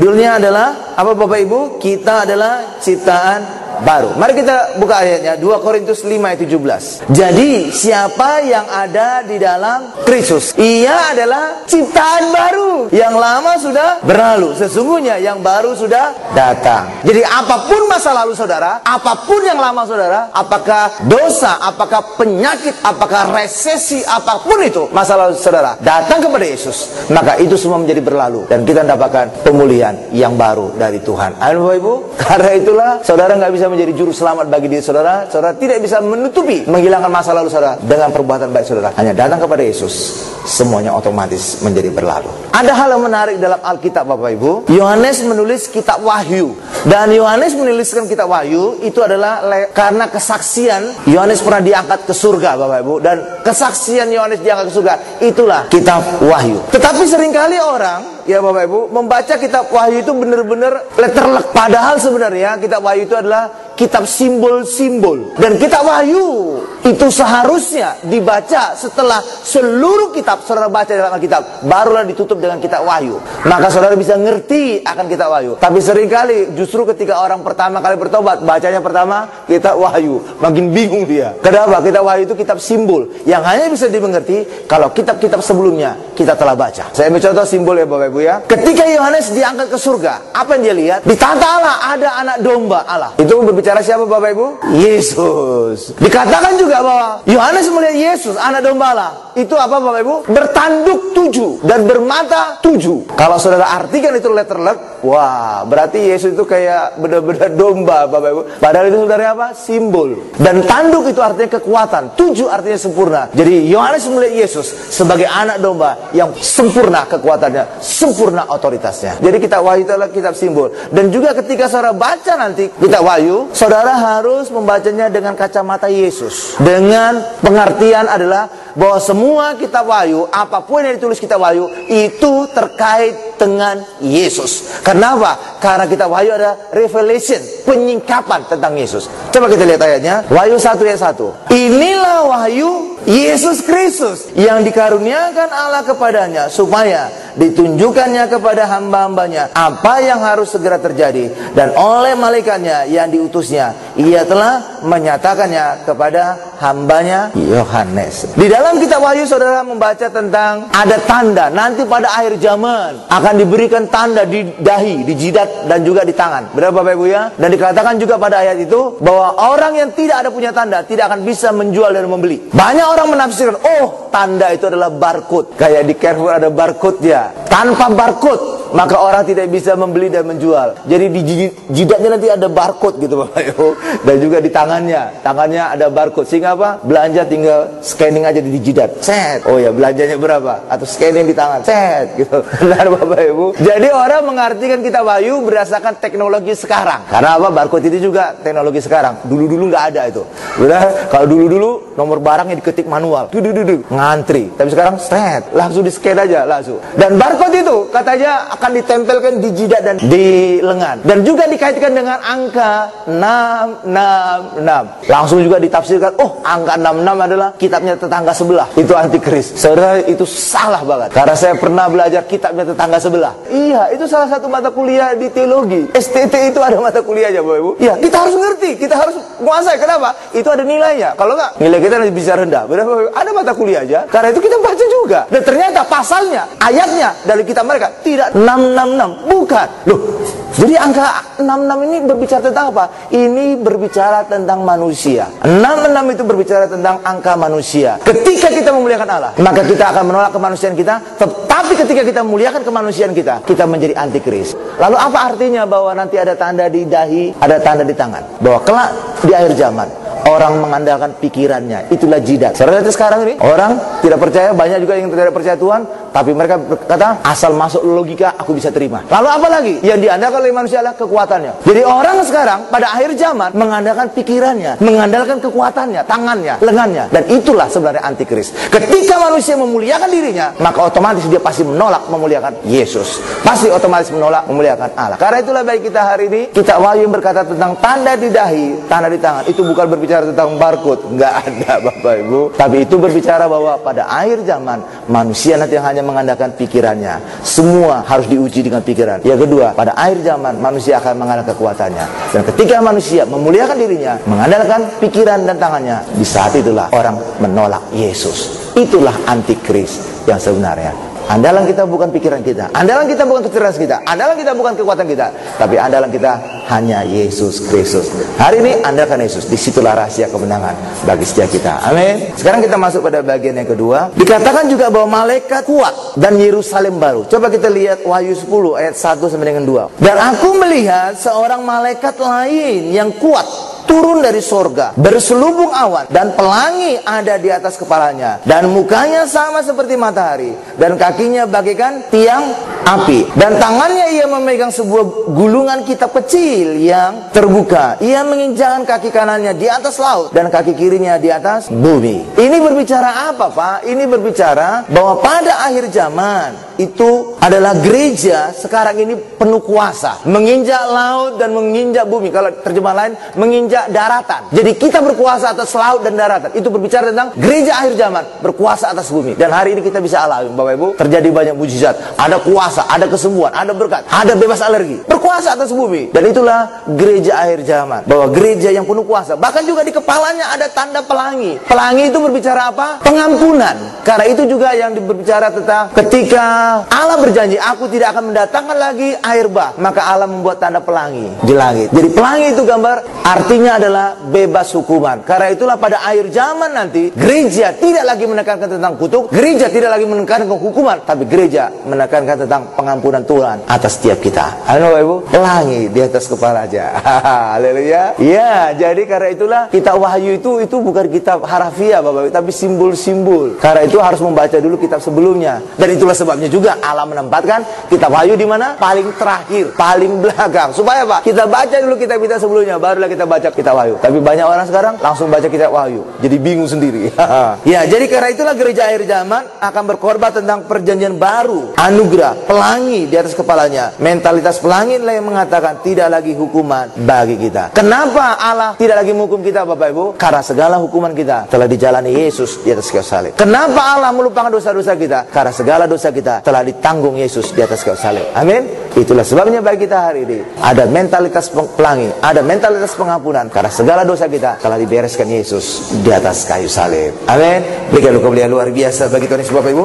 Judulnya adalah apa Bapak Ibu? Kita adalah ciptaan baru. Mari kita buka ayatnya, 2 Korintus 5 ayat 17. Jadi siapa yang ada di dalam Kristus, ia adalah ciptaan baru. Yang lama sudah berlalu, sesungguhnya yang baru sudah datang. Jadi apapun masa lalu saudara, apapun yang lama saudara, apakah dosa, apakah penyakit, apakah resesi, apapun itu masa lalu saudara, datang kepada Yesus, maka itu semua menjadi berlalu dan kita mendapatkan pemulihan yang baru dari Tuhan. Amin Bapak Ibu. Karena itulah saudara nggak bisa menjadi juru selamat bagi diri saudara. Saudara tidak bisa menutupi, menghilangkan masa lalu saudara dengan perbuatan baik saudara. Hanya datang kepada Yesus, semuanya otomatis menjadi berlalu. Ada hal yang menarik dalam Alkitab Bapak Ibu. Yohanes menulis kitab Wahyu, dan Yohanes menuliskan kitab Wahyu itu adalah karena kesaksian Yohanes pernah diangkat ke surga Bapak Ibu, dan kesaksian Yohanes diangkat ke surga itulah kitab Wahyu. Tetapi seringkali orang, ya Bapak Ibu, membaca kitab Wahyu itu benar-benar letterlek. Padahal sebenarnya kitab Wahyu itu adalah kitab simbol-simbol. Dan kitab Wahyu itu seharusnya dibaca setelah seluruh kitab saudara baca dalam Alkitab, barulah ditutup dengan kitab Wahyu. Maka saudara bisa ngerti akan kitab Wahyu. Tapi seringkali justru ketika orang pertama kali bertobat, bacanya pertama kitab Wahyu, makin bingung dia. Kenapa? Kitab Wahyu itu kitab simbol yang hanya bisa dimengerti kalau kitab-kitab sebelumnya kita telah baca. Saya ambil contoh simbol ya Bapak Ibu ya. Ketika Yohanes diangkat ke surga, apa yang dia lihat? Di tata Allah ada anak domba Allah. Itu berbicara siapa Bapak Ibu? Yesus. Dikatakan juga bahwa Yohanes melihat Yesus, anak domba Allah. Itu apa Bapak Ibu? Bertanduk 7 dan bermata 7. Kalau saudara artikan itu letterlek, wah, berarti Yesus itu kayak benar-benar domba Bapak Ibu. Padahal itu sebenarnya apa? Simbol. Dan tanduk itu artinya kekuatan, 7 artinya sempurna. Jadi Yohanes melihat Yesus sebagai anak domba yang sempurna kekuatannya, sempurna otoritasnya. Jadi kitab Wahyu itu adalah kitab simbol. Dan juga ketika saudara baca nanti kitab Wahyu, saudara harus membacanya dengan kacamata Yesus. Dengan pengertian adalah bahwa semua kitab Wahyu, apapun yang ditulis kitab Wahyu, itu terkait dengan Yesus. Kenapa? Karena kitab Wahyu ada revelation, penyingkapan tentang Yesus. Coba kita lihat ayatnya, Wahyu 1 ayat 1. Inilah Wahyu Yesus Kristus yang dikaruniakan Allah kepadanya, supaya ditunjukkannya kepada hamba-hambanya apa yang harus segera terjadi, dan oleh malaikatnya yang diutusnya ia telah menyatakannya kepada hambanya Yohanes. Di dalam kitab Wahyu saudara membaca tentang ada tanda nanti pada akhir zaman akan diberikan tanda di dahi, di jidat dan juga di tangan. Benar Bapak Ibu ya? Dan dikatakan juga pada ayat itu bahwa orang yang tidak ada punya tanda tidak akan bisa menjual dan membeli. Banyak orang menafsirkan, oh tanda itu adalah barcode. Kayak di Carrefour ada barcode ya. Tanpa barcode maka orang tidak bisa membeli dan menjual. Jadi di jidatnya nanti ada barcode gitu Bapak Ibu. Dan juga di tangannya ada barcode. Sehingga apa? Belanja tinggal scanning aja di jidat. Set. Oh ya, belanjanya berapa? Atau scanning di tangan. Set gitu. Benar Bapak Ibu. Jadi orang mengartikan kitab Wahyu berdasarkan teknologi sekarang. Karena apa? Barcode itu juga teknologi sekarang. Dulu-dulu nggak ada itu. Benar? Kalau dulu-dulu nomor barangnya diketik manual. Ngantri. Tapi sekarang set, langsung di-scan aja langsung. Dan barcode itu katanya akan ditempelkan di jidat dan di lengan. Dan juga dikaitkan dengan angka 666. Langsung juga ditafsirkan, oh angka 66 adalah kitabnya tetangga sebelah. Itu antikris. Saudara, itu salah banget. Karena saya pernah belajar kitabnya tetangga sebelah. Iya, itu salah satu mata kuliah di teologi. STT itu ada mata kuliahnya Bapak Ibu. Iya, kita harus ngerti, kita harus menguasai. Kenapa? Itu ada nilainya. Kalau enggak, nilai kita nanti bisa rendah. Benar Bapak Ibu? Ada mata kuliah aja. Karena itu kita baca juga. Dan ternyata pasalnya, ayatnya dari kitab mereka tidak 666, bukan. Loh, jadi angka 66 ini berbicara tentang apa? Ini berbicara tentang manusia. 66 itu berbicara tentang angka manusia. Ketika kita memuliakan Allah, maka kita akan menolak kemanusiaan kita. Tetapi ketika kita memuliakan kemanusiaan kita, kita menjadi antikris. Lalu apa artinya bahwa nanti ada tanda di dahi, ada tanda di tangan? Bahwa kelak di akhir zaman orang mengandalkan pikirannya, itulah jidat. Saudara lihat sekarang ini, orang tidak percaya, banyak juga yang tidak percaya Tuhan, tapi mereka berkata, asal masuk logika, aku bisa terima. Lalu apa lagi? Yang diandalkan oleh manusia adalah kekuatannya. Jadi orang sekarang, pada akhir zaman, mengandalkan pikirannya, mengandalkan kekuatannya, tangannya, lengannya. Dan itulah sebenarnya antikris. Ketika manusia memuliakan dirinya, maka otomatis dia pasti menolak memuliakan Yesus. Pasti otomatis menolak memuliakan Allah. Karena itulah baik kita hari ini, kita Wahyu berkata tentang tanda di dahi, tanda di tangan. Itu bukan berbicara tentang barcode, nggak ada Bapak Ibu. Tapi itu berbicara bahwa pada akhir zaman manusia nanti yang hanya hanya mengandalkan pikirannya. Semua harus diuji dengan pikiran. Yang kedua, pada akhir zaman manusia akan mengandalkan kekuatannya. Dan ketika manusia memuliakan dirinya, mengandalkan pikiran dan tangannya, di saat itulah orang menolak Yesus. Itulah antikris yang sebenarnya. Andalan kita bukan pikiran kita, andalan kita bukan kecerdasan kita, andalan kita bukan kekuatan kita, tapi andalan kita hanya Yesus Kristus. Hari ini andalkan Yesus, disitulah rahasia kemenangan bagi setiap kita. Amin. Sekarang kita masuk pada bagian yang kedua. Dikatakan juga bahwa malaikat kuat dan Yerusalem baru. Coba kita lihat Wahyu 10 ayat 1 sampai dengan 2. Dan aku melihat seorang malaikat lain yang kuat turun dari sorga, berselubung awan, dan pelangi ada di atas kepalanya, dan mukanya sama seperti matahari, dan kakinya bagaikan tiang api, dan tangannya ia memegang sebuah gulungan kitab kecil yang terbuka. Ia menginjakkan kaki kanannya di atas laut, dan kaki kirinya di atas bumi. Ini berbicara apa, Pak? Ini berbicara bahwa pada akhir zaman itu adalah gereja sekarang ini penuh kuasa, menginjak laut dan menginjak bumi. Kalau terjemah lain, menginjak daratan. Jadi kita berkuasa atas laut dan daratan. Itu berbicara tentang gereja akhir zaman berkuasa atas bumi. Dan hari ini kita bisa alami, Bapak Ibu, terjadi banyak mujizat. Ada kuasa, ada kesembuhan, ada berkat, ada bebas alergi, berkuasa atas bumi. Dan itulah gereja akhir zaman, bahwa gereja yang penuh kuasa. Bahkan juga di kepalanya ada tanda pelangi. Pelangi itu berbicara apa? Pengampunan. Karena itu juga yang berbicara tentang ketika Allah berjanji, aku tidak akan mendatangkan lagi air bah, maka Allah membuat tanda pelangi di langit. Jadi pelangi itu gambar, artinya adalah bebas hukuman. Karena itulah pada akhir zaman nanti gereja tidak lagi menekankan tentang kutuk, gereja tidak lagi menekankan hukuman, tapi gereja menekankan tentang pengampunan Tuhan atas setiap kita. Halo Bapak Ibu, pelangi di atas kepala aja. Haleluya. Ya, jadi karena itulah kitab Wahyu itu bukan kitab harafiah Bapak Ibu, tapi simbol-simbol. Karena itu harus membaca dulu kitab sebelumnya. Dan itulah sebabnya juga Allah menempatkan kitab Wahyu di mana? Paling terakhir, paling belakang. Supaya apa? Kita baca dulu kitab-kitab sebelumnya, barulah kita baca kitab Wahyu. Tapi banyak orang sekarang langsung baca kitab Wahyu, jadi bingung sendiri. Ya, jadi karena itulah gereja akhir zaman akan berkorban tentang perjanjian baru, anugerah, pelangi di atas kepalanya. Mentalitas pelangi lah yang mengatakan tidak lagi hukuman bagi kita. Kenapa Allah tidak lagi menghukum kita, Bapak Ibu? Karena segala hukuman kita telah dijalani Yesus di atas kayu salib. Kenapa Allah melupakan dosa-dosa kita? Karena segala dosa kita telah ditanggung Yesus di atas kayu salib. Amin. Itulah sebabnya bagi kita hari ini ada mentalitas pelangi, ada mentalitas pengampunan, karena segala dosa kita telah dibereskan Yesus di atas kayu salib. Amin. Berikan kemuliaan luar biasa bagi Tuhan Yesus, Bapak Ibu.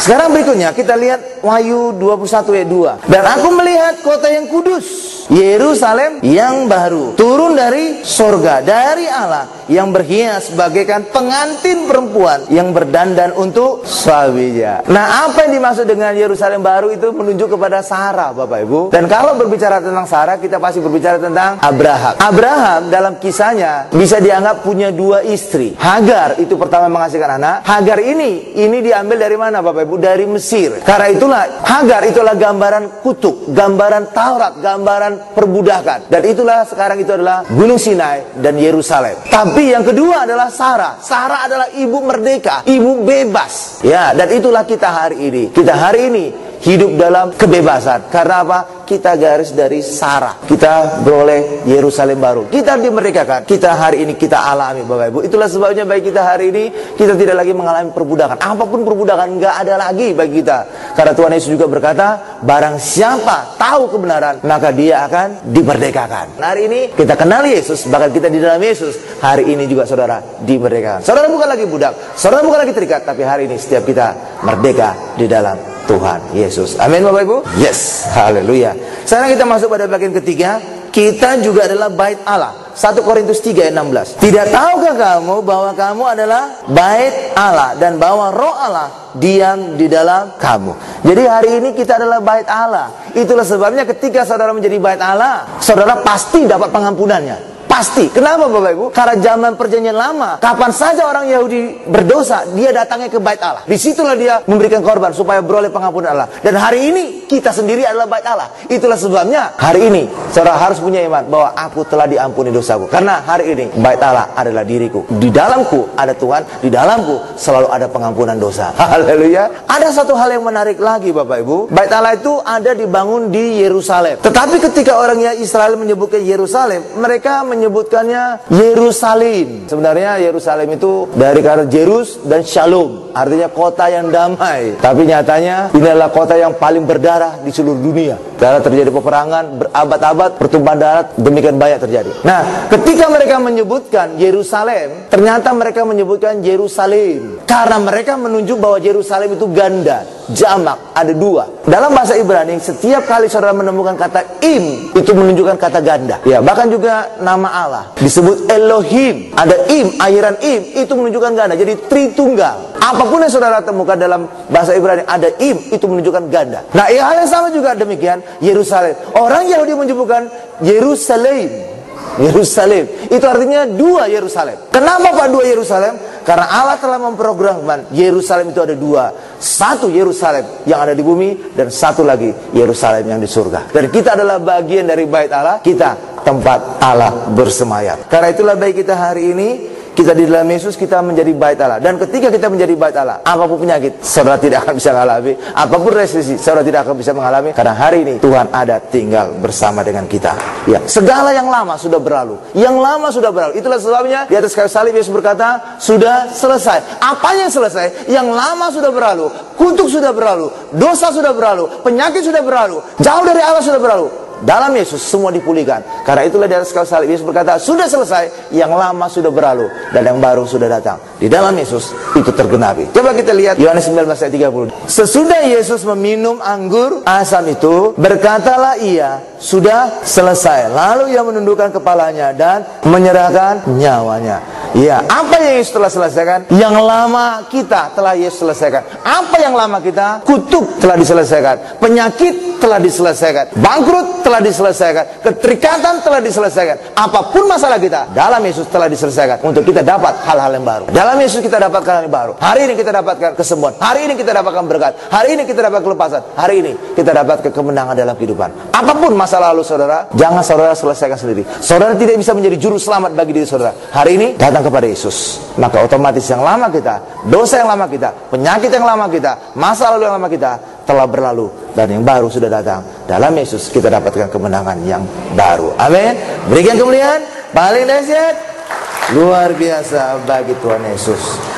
Sekarang berikutnya kita lihat Wahyu 21 ayat 2. Dan aku melihat kota yang kudus, Yerusalem yang baru, turun dari sorga, dari Allah, yang berhias bagaikan pengantin perempuan yang berdandan untuk suaminya. Nah, apa yang dimaksud dengan Yerusalem baru itu menunjuk kepada Sarah, Bapak Ibu. Dan kalau berbicara tentang Sarah, kita pasti berbicara tentang Abraham. Abraham dalam kisahnya bisa dianggap punya dua istri. Hagar itu pertama menghasilkan anak. Hagar ini diambil dari mana, Bapak Ibu? Dari Mesir. Karena itulah Hagar itulah gambaran kutuk, gambaran Taurat, gambaran perbudakan. Dan itulah sekarang itu adalah Gunung Sinai dan Yerusalem. Tapi yang kedua adalah Sarah. Sarah adalah ibu merdeka, ibu bebas. Ya, dan itulah kita hari ini. Kita hari ini hidup dalam kebebasan. Karena apa? Kita garis dari Sarah. Kita beroleh Yerusalem baru. Kita dimerdekakan. Kita hari ini kita alami, Bapak Ibu. Itulah sebabnya bagi kita hari ini kita tidak lagi mengalami perbudakan. Apapun perbudakan nggak ada lagi bagi kita. Karena Tuhan Yesus juga berkata, barang siapa tahu kebenaran, maka dia akan dimerdekakan. Hari ini kita kenal Yesus, bahkan kita di dalam Yesus. Hari ini juga saudara dimerdekakan. Saudara bukan lagi budak, saudara bukan lagi terikat, tapi hari ini setiap kita merdeka di dalam Tuhan Yesus. Amin, Bapak Ibu. Yes, haleluya. Sekarang kita masuk pada bagian ketiga. Kita juga adalah bait Allah. 1 Korintus 3 ayat 16. Tidak tahukah kamu bahwa kamu adalah bait Allah, dan bahwa Roh Allah diam di dalam kamu. Jadi hari ini kita adalah bait Allah. Itulah sebabnya ketika saudara menjadi bait Allah, saudara pasti dapat pengampunannya. Pasti. Kenapa, Bapak Ibu? Karena zaman perjanjian lama, kapan saja orang Yahudi berdosa, dia datangnya ke bait Allah. Disitulah dia memberikan korban supaya beroleh pengampunan Allah. Dan hari ini kita sendiri adalah bait Allah. Itulah sebabnya hari ini saudara harus punya iman bahwa aku telah diampuni dosaku. Karena hari ini bait Allah adalah diriku. Di dalamku ada Tuhan, di dalamku selalu ada pengampunan dosa. Haleluya. Ada satu hal yang menarik lagi, Bapak Ibu. Bait Allah itu ada dibangun di Yerusalem. Tetapi ketika orang Israel menyebutkan Yerusalem, mereka menyebutkannya Yerusalem. Sebenarnya Yerusalem itu dari kata Jerus dan Shalom, artinya kota yang damai. Tapi nyatanya ini adalah kota yang paling berdarah di seluruh dunia. Karena terjadi peperangan berabad-abad, pertumpahan darah demikian banyak terjadi. Nah, ketika mereka menyebutkan Yerusalem, ternyata mereka menyebutkan Yerusalem karena mereka menunjuk bahwa Yerusalem itu ganda, jamak, ada dua. Dalam bahasa Ibrani, setiap kali saudara menemukan kata im, itu menunjukkan kata ganda. Ya, bahkan juga nama Allah disebut Elohim, ada im, akhiran im, itu menunjukkan ganda. Jadi Tritunggal. Apapun yang saudara temukan dalam bahasa Ibrani ada im, itu menunjukkan ganda. Nah, hal yang sama juga demikian Yerusalem. Orang Yahudi menyebutkan Yerusalem. Yerusalem itu artinya dua Yerusalem. Kenapa Pak dua Yerusalem? Karena Allah telah memprogramkan Yerusalem itu ada dua. Satu Yerusalem yang ada di bumi dan satu lagi Yerusalem yang di surga. Dan kita adalah bagian dari bait Allah. Kita tempat Allah bersemayam. Karena itulah baik kita hari ini, kita di dalam Yesus, kita menjadi bait Allah. Dan ketika kita menjadi bait Allah, apapun penyakit, saudara tidak akan bisa mengalami. Apapun resesi, saudara tidak akan bisa mengalami. Karena hari ini Tuhan ada tinggal bersama dengan kita. Ya, segala yang lama sudah berlalu. Yang lama sudah berlalu. Itulah sebabnya di atas kayu salib Yesus berkata, sudah selesai. Apa yang selesai? Yang lama sudah berlalu. Kutuk sudah berlalu. Dosa sudah berlalu. Penyakit sudah berlalu. Jauh dari Allah sudah berlalu. Dalam Yesus semua dipulihkan. Karena itulah di atas kayu salib Yesus berkata, sudah selesai, yang lama sudah berlalu dan yang baru sudah datang. Di dalam Yesus itu tergenapi. Coba kita lihat Yohanes 19 ayat 30. Sesudah Yesus meminum anggur asam itu, berkatalah ia, sudah selesai. Lalu ia menundukkan kepalanya dan menyerahkan nyawanya. Ya, apa yang Yesus telah selesaikan? Yang lama kita telah Yesus selesaikan. Apa yang lama kita? Kutuk telah diselesaikan. Penyakit telah diselesaikan. Bangkrut telah diselesaikan. Keterikatan telah diselesaikan. Apapun masalah kita, dalam Yesus telah diselesaikan. Untuk kita dapat hal-hal yang baru. Dalam Yesus kita dapatkan hal yang baru. Hari ini kita dapatkan kesembuhan. Hari ini kita dapatkan berkat. Hari ini kita dapat kelepasan. Hari ini kita dapat kemenangan dalam kehidupan. Apapun masa lalu saudara, jangan saudara selesaikan sendiri. Saudara tidak bisa menjadi juru selamat bagi diri saudara. Hari ini datang kepada Yesus. Maka otomatis yang lama kita, dosa yang lama kita, penyakit yang lama kita, masa lalu yang lama kita telah berlalu dan yang baru sudah datang. Dalam Yesus kita dapatkan kemenangan yang baru. Amin. Berikan kemuliaan paling dahsyat luar biasa bagi Tuhan Yesus.